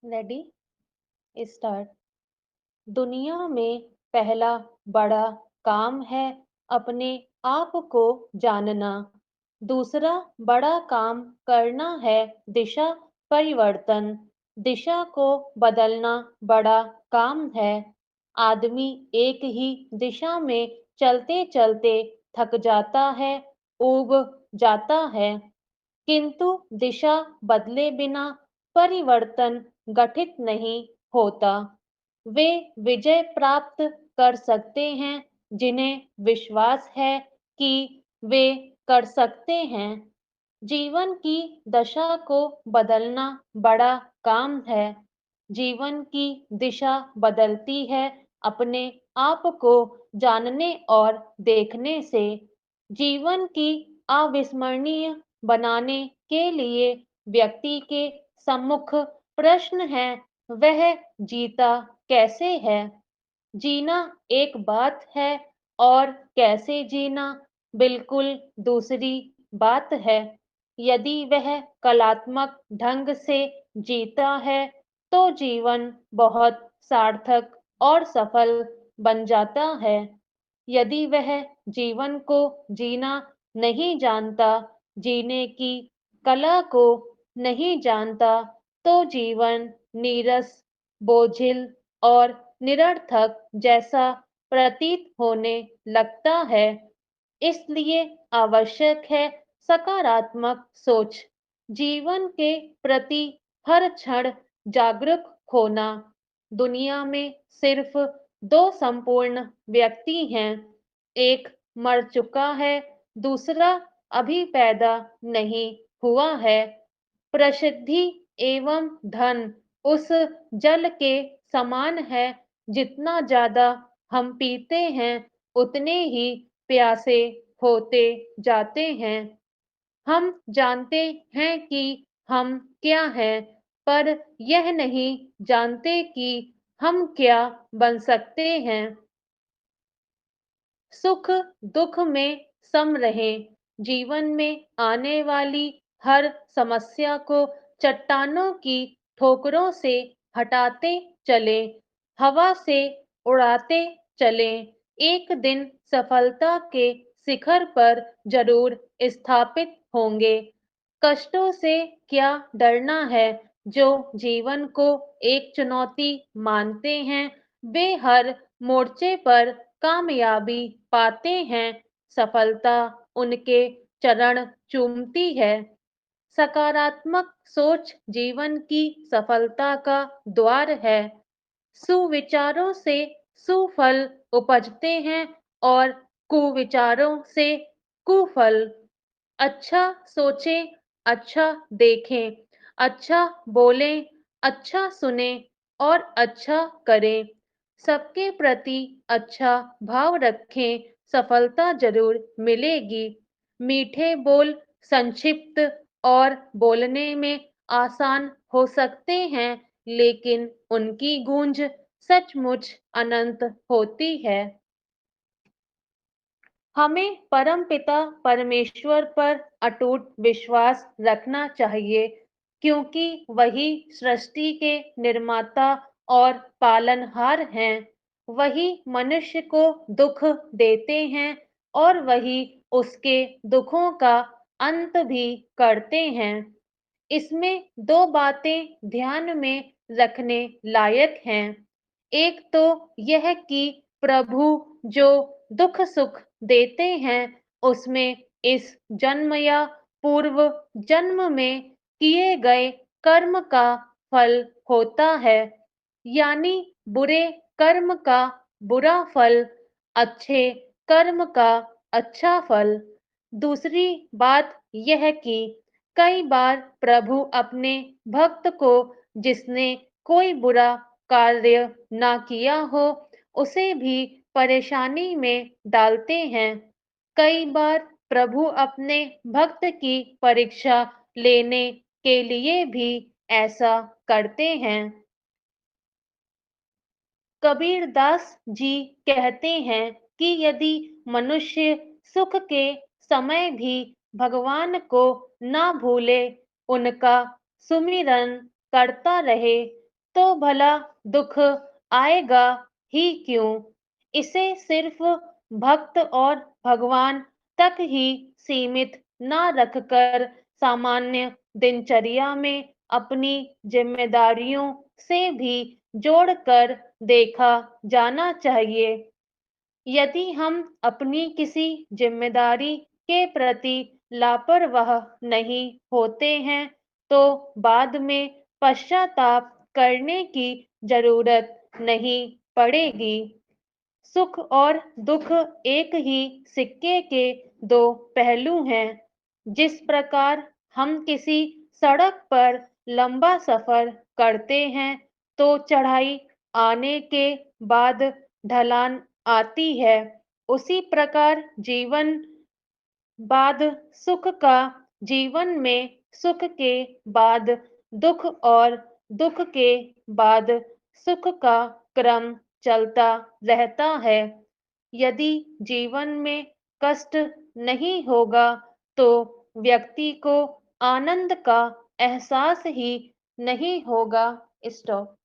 Ready start. दुनिया में पहला बड़ा काम है अपने आप को जानना। दूसरा बड़ा काम करना है दिशा परिवर्तन। दिशा को बदलना बड़ा काम है। आदमी एक ही दिशा में चलते चलते थक जाता है, ऊब जाता है। किंतु दिशा बदले बिना परिवर्तन गठित नहीं होता। वे विजय प्राप्त कर सकते हैं जिन्हें विश्वास है कि वे कर सकते हैं। जीवन की दशा को बदलना बड़ा काम है। जीवन की दिशा बदलती है अपने आप को जानने और देखने से। जीवन की अविस्मरणीय बनाने के लिए व्यक्ति के सम्मुख प्रश्न है, वह जीता कैसे है। जीना एक बात है और कैसे जीना बिल्कुल दूसरी बात है। यदि वह कलात्मक ढंग से जीता है तो जीवन बहुत सार्थक और सफल बन जाता है। यदि वह जीवन को जीना नहीं जानता, जीने की कला को नहीं जानता, तो जीवन नीरस, बोझिल और निरर्थक जैसा प्रतीत होने लगता है। इसलिए आवश्यक है सकारात्मक सोच। जीवन के प्रति हर क्षण जागरूक होना। दुनिया में सिर्फ दो संपूर्ण व्यक्ति हैं, एक मर चुका है, दूसरा अभी पैदा नहीं हुआ है। प्रसिद्धि एवं धन उस जल के समान है, जितना ज्यादा हम पीते हैं उतने ही प्यासे होते जाते हैं। हम जानते हैं कि हम क्या हैं, पर यह नहीं जानते कि हम क्या बन सकते हैं। सुख दुख में सम रहें। जीवन में आने वाली हर समस्या को चट्टानों की ठोकरों से हटाते चलें, हवा से उड़ाते चलें। एक दिन सफलता के शिखर पर जरूर स्थापित होंगे। कष्टों से क्या डरना है। जो जीवन को एक चुनौती मानते हैं, वे हर मोर्चे पर कामयाबी पाते हैं। सफलता उनके चरण चूमती है। सकारात्मक सोच जीवन की सफलता का द्वार है। सुविचारों से सुफल उपजते हैं और कुविचारों से कुफल। अच्छा सोचें, अच्छा देखें, अच्छा बोलें, अच्छा सुने और अच्छा करें। सबके प्रति अच्छा भाव रखें, सफलता जरूर मिलेगी। मीठे बोल संक्षिप्त और बोलने में आसान हो सकते हैं, लेकिन उनकी गूंज सचमुच अनंत होती है। हमें परमपिता परमेश्वर पर अटूट विश्वास रखना चाहिए, क्योंकि वही सृष्टि के निर्माता और पालनहार हैं। वही मनुष्य को दुख देते हैं और वही उसके दुखों का अंत भी करते हैं। इसमें दो बातें ध्यान में रखने लायक हैं। एक तो यह कि प्रभु जो दुख सुख देते हैं, उसमें इस जन्म या पूर्व जन्म में किए गए कर्म का फल होता है। यानी बुरे कर्म का बुरा फल, अच्छे कर्म का अच्छा फल। दूसरी बात यह कि कई बार प्रभु अपने भक्त को, जिसने कोई बुरा कार्य ना किया हो, उसे भी परेशानी में डालते हैं। कई बार प्रभु अपने भक्त की परीक्षा लेने के लिए भी ऐसा करते हैं। कबीर दास जी कहते हैं कि यदि मनुष्य सुख के समय भी भगवान को ना भूले, उनका सुमिरन करता रहे, तो भला दुख आएगा ही क्यों? इसे सिर्फ भक्त और भगवान तक ही सीमित ना रखकर सामान्य दिनचर्या में अपनी जिम्मेदारियों से भी जोड़कर देखा जाना चाहिए। यदि हम अपनी किसी जिम्मेदारी के प्रति लापरवाह नहीं होते हैं, तो बाद में पश्चाताप करने की जरूरत नहीं पड़ेगी। सुख और दुख एक ही सिक्के के दो पहलू हैं। जिस प्रकार हम किसी सड़क पर लंबा सफर करते हैं, तो चढ़ाई आने के बाद ढलान आती है, उसी प्रकार जीवन बाद सुख का जीवन में सुख के बाद दुख और दुख के बाद सुख का क्रम चलता रहता है। यदि जीवन में कष्ट नहीं होगा, तो व्यक्ति को आनंद का एहसास ही नहीं होगा। स्टॉप।